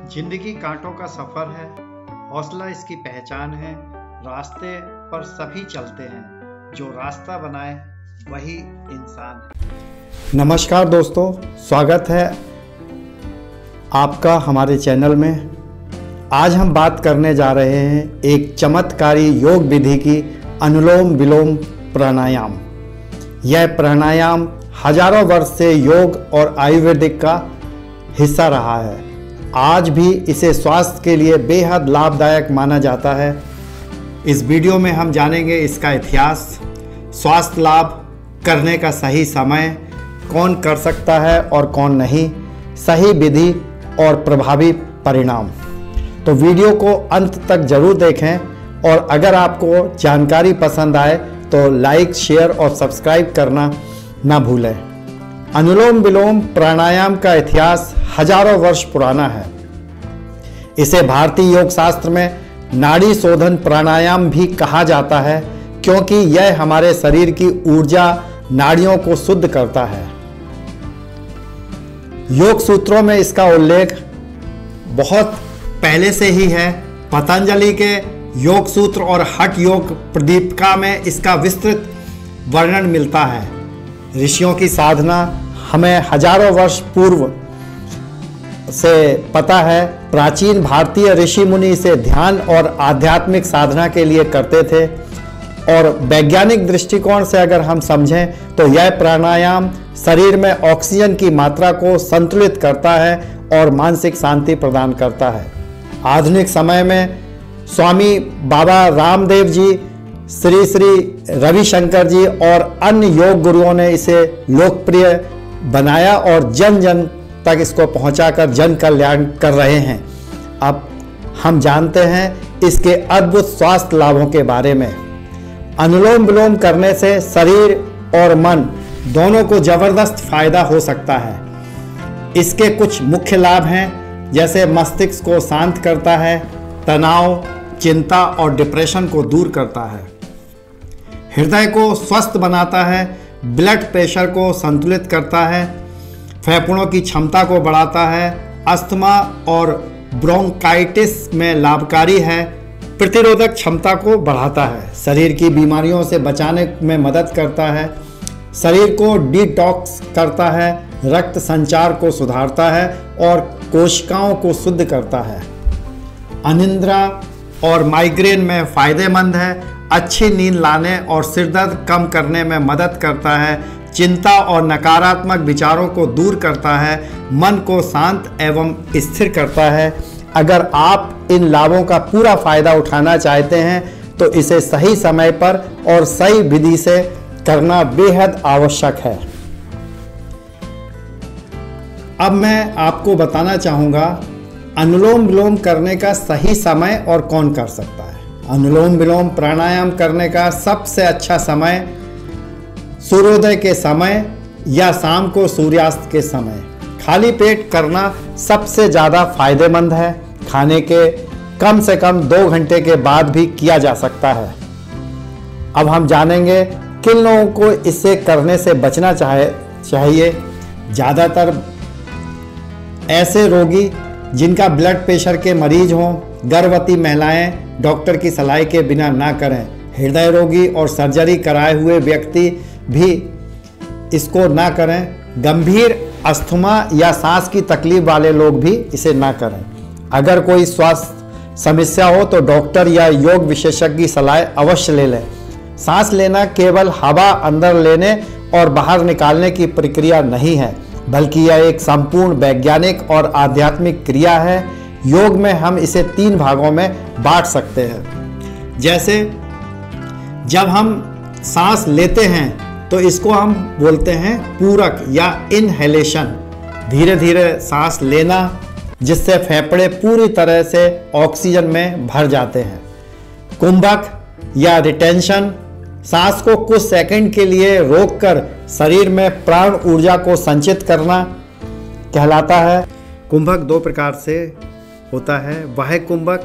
जिंदगी कांटों का सफर है, हौसला इसकी पहचान है। रास्ते पर सभी चलते हैं, जो रास्ता बनाए वही इंसान है। नमस्कार दोस्तों, स्वागत है आपका हमारे चैनल में। आज हम बात करने जा रहे हैं एक चमत्कारी योग विधि की, अनुलोम विलोम प्राणायाम। यह प्राणायाम हजारों वर्ष से योग और आयुर्वेदिक का हिस्सा रहा है। आज भी इसे स्वास्थ्य के लिए बेहद लाभदायक माना जाता है। इस वीडियो में हम जानेंगे इसका इतिहास, स्वास्थ्य लाभ, करने का सही समय, कौन कर सकता है और कौन नहीं, सही विधि और प्रभावी परिणाम। तो वीडियो को अंत तक जरूर देखें और अगर आपको जानकारी पसंद आए तो लाइक, शेयर और सब्सक्राइब करना ना भूलें। अनुलोम विलोम प्राणायाम का इतिहास हजारों वर्ष पुराना है। इसे भारतीय योग शास्त्र में नाड़ी शोधन प्राणायाम भी कहा जाता है, क्योंकि यह हमारे शरीर की ऊर्जा नाड़ियों को शुद्ध करता है। योग सूत्रों में इसका उल्लेख बहुत पहले से ही है। पतंजलि के योग सूत्र और हठ योग प्रदीपिका में इसका विस्तृत वर्णन मिलता है। ऋषियों की साधना हमें हजारों वर्ष पूर्व से पता है। प्राचीन भारतीय ऋषि मुनि इसे ध्यान और आध्यात्मिक साधना के लिए करते थे। और वैज्ञानिक दृष्टिकोण से अगर हम समझें तो यह प्राणायाम शरीर में ऑक्सीजन की मात्रा को संतुलित करता है और मानसिक शांति प्रदान करता है। आधुनिक समय में स्वामी बाबा रामदेव जी, श्री श्री रविशंकर जी और अन्य योग गुरुओं ने इसे लोकप्रिय बनाया और जन जन तक इसको पहुंचाकर जन कल्याण कर रहे हैं। अब हम जानते हैं इसके अद्भुत स्वास्थ्य लाभों के बारे में। अनुलोम विलोम करने से शरीर और मन दोनों को जबरदस्त फायदा हो सकता है। इसके कुछ मुख्य लाभ हैं, जैसे मस्तिष्क को शांत करता है, तनाव, चिंता और डिप्रेशन को दूर करता है, हृदय को स्वस्थ बनाता है, ब्लड प्रेशर को संतुलित करता है, फेफड़ों की क्षमता को बढ़ाता है, अस्थमा और ब्रोंकाइटिस में लाभकारी है, प्रतिरोधक क्षमता को बढ़ाता है, शरीर की बीमारियों से बचाने में मदद करता है, शरीर को डिटॉक्स करता है, रक्त संचार को सुधारता है और कोशिकाओं को शुद्ध करता है, अनिद्रा और माइग्रेन में फ़ायदेमंद है, अच्छी नींद लाने और सिरदर्द कम करने में मदद करता है, चिंता और नकारात्मक विचारों को दूर करता है, मन को शांत एवं स्थिर करता है। अगर आप इन लाभों का पूरा फायदा उठाना चाहते हैं तो इसे सही समय पर और सही विधि से करना बेहद आवश्यक है। अब मैं आपको बताना चाहूँगा अनुलोम विलोम करने का सही समय और कौन कर सकता है। अनुलोम विलोम प्राणायाम करने का सबसे अच्छा समय सूर्योदय के समय या शाम को सूर्यास्त के समय खाली पेट करना सबसे ज़्यादा फायदेमंद है। खाने के कम से कम 2 घंटे के बाद भी किया जा सकता है। अब हम जानेंगे किन लोगों को इसे करने से बचना चाहिए। ज़्यादातर ऐसे रोगी जिनका ब्लड प्रेशर के मरीज हों, गर्भवती महिलाएं डॉक्टर की सलाह के बिना ना करें, हृदय रोगी और सर्जरी कराए हुए व्यक्ति भी इसको ना करें, गंभीर अस्थमा या सांस की तकलीफ वाले लोग भी इसे ना करें। अगर कोई स्वास्थ्य समस्या हो तो डॉक्टर या योग विशेषज्ञ की सलाह अवश्य ले लें। सांस लेना केवल हवा अंदर लेने और बाहर निकालने की प्रक्रिया नहीं है, बल्कि यह एक संपूर्ण वैज्ञानिक और आध्यात्मिक क्रिया है। योग में हम इसे 3 भागों में बांट सकते हैं। जैसे जब हम सांस लेते हैं तो इसको हम बोलते हैं पूरक या इनहेलेशन, धीरे धीरे सांस लेना जिससे फेफड़े पूरी तरह से ऑक्सीजन में भर जाते हैं। कुंभक या रिटेंशन, सांस को कुछ सेकंड के लिए रोककर शरीर में प्राण ऊर्जा को संचित करना कहलाता है। कुंभक 2 प्रकार से होता है, बाह्य कुंभक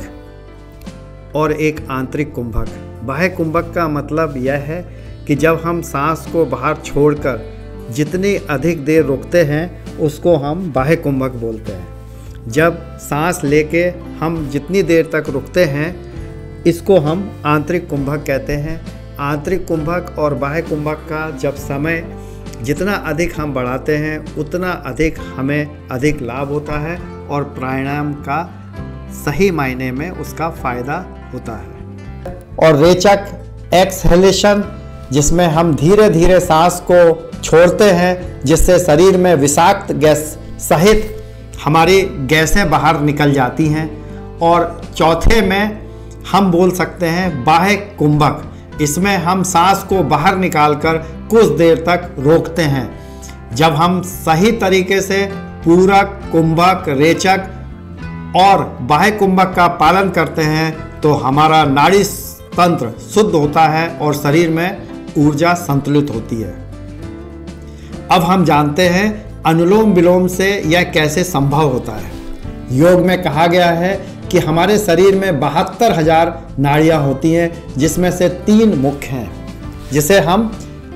और एक आंतरिक कुंभक। बाह्य कुंभक का मतलब यह है कि जब हम सांस को बाहर छोड़कर जितनी अधिक देर रुकते हैं उसको हम बाह्य कुंभक बोलते हैं। जब सांस लेके हम जितनी देर तक रुकते हैं इसको हम आंतरिक कुंभक कहते हैं। आंतरिक कुंभक और बाह्य कुंभक का जब समय जितना अधिक हम बढ़ाते हैं उतना अधिक हमें अधिक लाभ होता है और प्राणायाम का सही मायने में उसका फ़ायदा होता है। और रेचक एक्सहेलेशन, जिसमें हम धीरे धीरे सांस को छोड़ते हैं जिससे शरीर में विषाक्त गैस सहित हमारी गैसें बाहर निकल जाती हैं। और चौथे में हम बोल सकते हैं बाह्य कुंभक, इसमें हम सांस को बाहर निकालकर कुछ देर तक रोकते हैं। जब हम सही तरीके से पूरक, कुंभक, रेचक और बाह्य कुंभक का पालन करते हैं तो हमारा नाड़ी तंत्र शुद्ध होता है और शरीर में ऊर्जा संतुलित होती है। अब हम जानते हैं अनुलोम विलोम से यह कैसे संभव होता है। योग में कहा गया है कि हमारे शरीर में 72,000 नाड़ियाँ होती हैं, जिसमें से 3 मुख्य हैं, जिसे हम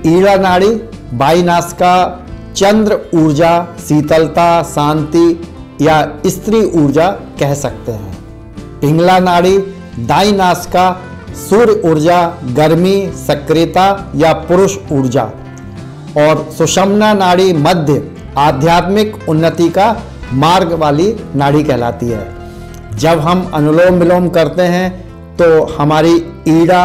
ईड़ा नाड़ी, बाई नासिका, चंद्र ऊर्जा, शीतलता, शांति या स्त्री ऊर्जा कह सकते हैं। पिंगला नाड़ी, दाई नासिका, सूर्य ऊर्जा, गर्मी, सक्रियता या पुरुष ऊर्जा। और सुषुम्ना नाड़ी मध्य, आध्यात्मिक उन्नति का मार्ग वाली नाड़ी कहलाती है। जब हम अनुलोम विलोम करते हैं तो हमारी ईड़ा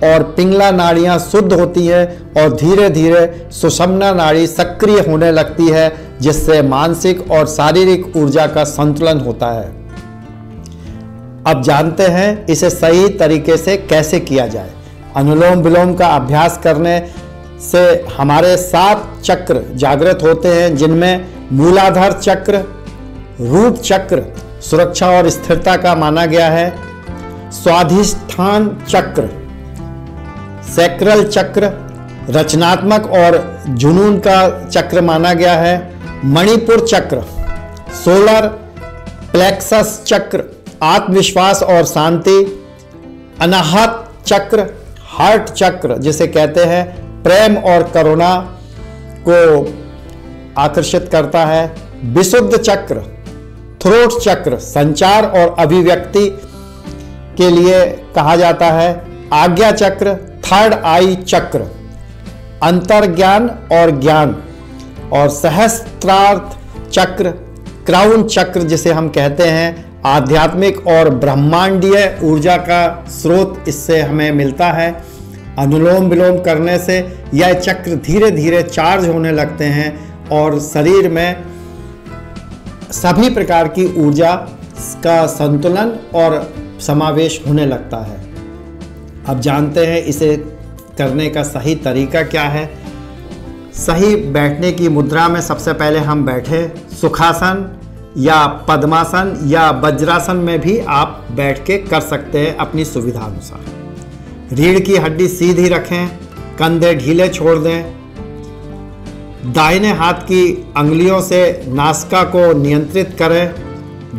और पिंगला नाड़ियाँ शुद्ध होती हैं और धीरे धीरे सुषुम्ना नाड़ी सक्रिय होने लगती है, जिससे मानसिक और शारीरिक ऊर्जा का संतुलन होता है। अब जानते हैं इसे सही तरीके से कैसे किया जाए। अनुलोम विलोम का अभ्यास करने से हमारे 7 चक्र जागृत होते हैं, जिनमें मूलाधार चक्र, रूट चक्र सुरक्षा और स्थिरता का माना गया है, स्वाधिष्ठान चक्र, सैक्रल चक्र रचनात्मक और जुनून का चक्र माना गया है, मणिपुर चक्र, सोलर प्लेक्सस चक्र आत्मविश्वास और शांति, अनाहत चक्र हार्ट चक्र जिसे कहते हैं प्रेम और करुणा को आकर्षित करता है, विशुद्ध चक्र थ्रोट चक्र संचार और अभिव्यक्ति के लिए कहा जाता है, आज्ञा चक्र थर्ड आई चक्र अंतर्ज्ञान और ज्ञान, और सहस्त्रार्थ चक्र क्राउन चक्र जिसे हम कहते हैं आध्यात्मिक और ब्रह्मांडीय ऊर्जा का स्रोत इससे हमें मिलता है। अनुलोम विलोम करने से यह चक्र धीरे धीरे चार्ज होने लगते हैं और शरीर में सभी प्रकार की ऊर्जा का संतुलन और समावेश होने लगता है। अब जानते हैं इसे करने का सही तरीका क्या है। सही बैठने की मुद्रा में सबसे पहले हम बैठे, सुखासन या पद्मासन या वज्रासन में भी आप बैठ के कर सकते हैं अपनी सुविधा अनुसार। रीढ़ की हड्डी सीधी रखें, कंधे ढीले छोड़ दें, दाहिने हाथ की अंगुलियों से नासिका को नियंत्रित करें,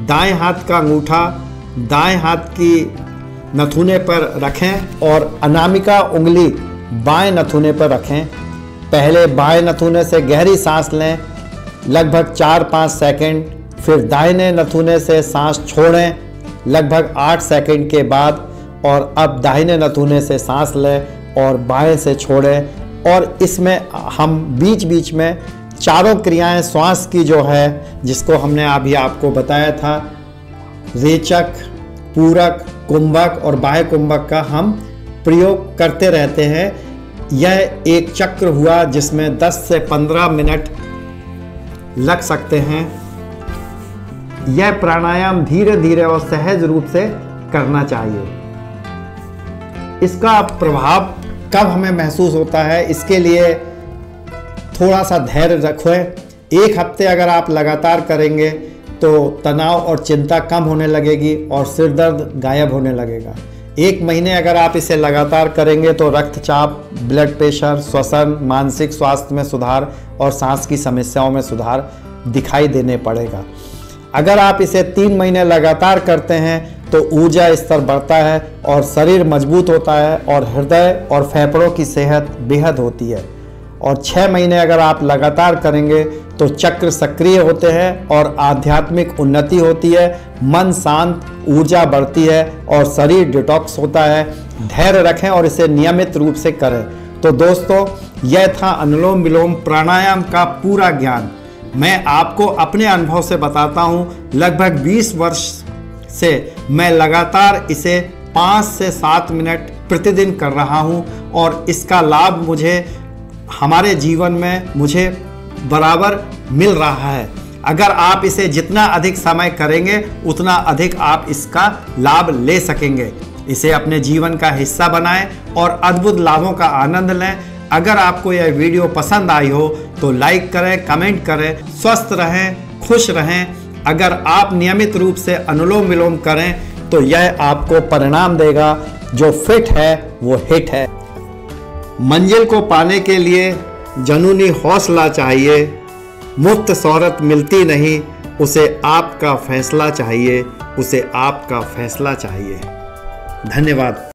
दाएं हाथ का अंगूठा दाएं हाथ की नथुने पर रखें और अनामिका उंगली बाएं नथुने पर रखें। पहले बाएं नथुने से गहरी सांस लें लगभग 4-5 सेकंड, फिर दाहिने नथुने से सांस छोड़ें लगभग 8 सेकंड के बाद, और अब दाहिने नथुने से सांस लें और बाएं से छोड़ें। और इसमें हम बीच बीच में चारों क्रियाएं श्वास की जो है जिसको हमने अभी आपको बताया था, रेचक, पूरक, कुंभक और बाह्य कुंभक का हम प्रयोग करते रहते हैं। यह एक चक्र हुआ जिसमें 10 से 15 मिनट लग सकते हैं। यह प्राणायाम धीरे धीरे और सहज रूप से करना चाहिए। इसका प्रभाव कब हमें महसूस होता है, इसके लिए थोड़ा सा धैर्य रखें। 1 हफ्ते अगर आप लगातार करेंगे तो तनाव और चिंता कम होने लगेगी और सिर दर्द गायब होने लगेगा। 1 महीने अगर आप इसे लगातार करेंगे तो रक्तचाप, ब्लड प्रेशर, श्वसन, मानसिक स्वास्थ्य में सुधार और सांस की समस्याओं में सुधार दिखाई देने पड़ेगा। अगर आप इसे 3 महीने लगातार करते हैं तो ऊर्जा स्तर बढ़ता है और शरीर मजबूत होता है और हृदय और फेफड़ों की सेहत बेहद होती है। और 6 महीने अगर आप लगातार करेंगे तो चक्र सक्रिय होते हैं और आध्यात्मिक उन्नति होती है, मन शांत, ऊर्जा बढ़ती है और शरीर डिटॉक्स होता है। धैर्य रखें और इसे नियमित रूप से करें। तो दोस्तों, यह था अनुलोम विलोम प्राणायाम का पूरा ज्ञान। मैं आपको अपने अनुभव से बताता हूँ, लगभग 20 वर्ष से मैं लगातार इसे 5 से 7 मिनट प्रतिदिन कर रहा हूँ और इसका लाभ मुझे हमारे जीवन में मुझे बराबर मिल रहा है। अगर आप इसे जितना अधिक समय करेंगे उतना अधिक आप इसका लाभ ले सकेंगे। इसे अपने जीवन का हिस्सा बनाएं और अद्भुत लाभों का आनंद लें। अगर आपको यह वीडियो पसंद आई हो तो लाइक करें, कमेंट करें। स्वस्थ रहें, खुश रहें। अगर आप नियमित रूप से अनुलोम विलोम करें तो यह आपको परिणाम देगा। जो फिट है वो हिट है। मंजिल को पाने के लिए जुनूनी हौसला चाहिए। मुफ्त शोहरत मिलती नहीं, उसे आपका फैसला चाहिए, उसे आपका फैसला चाहिए। धन्यवाद।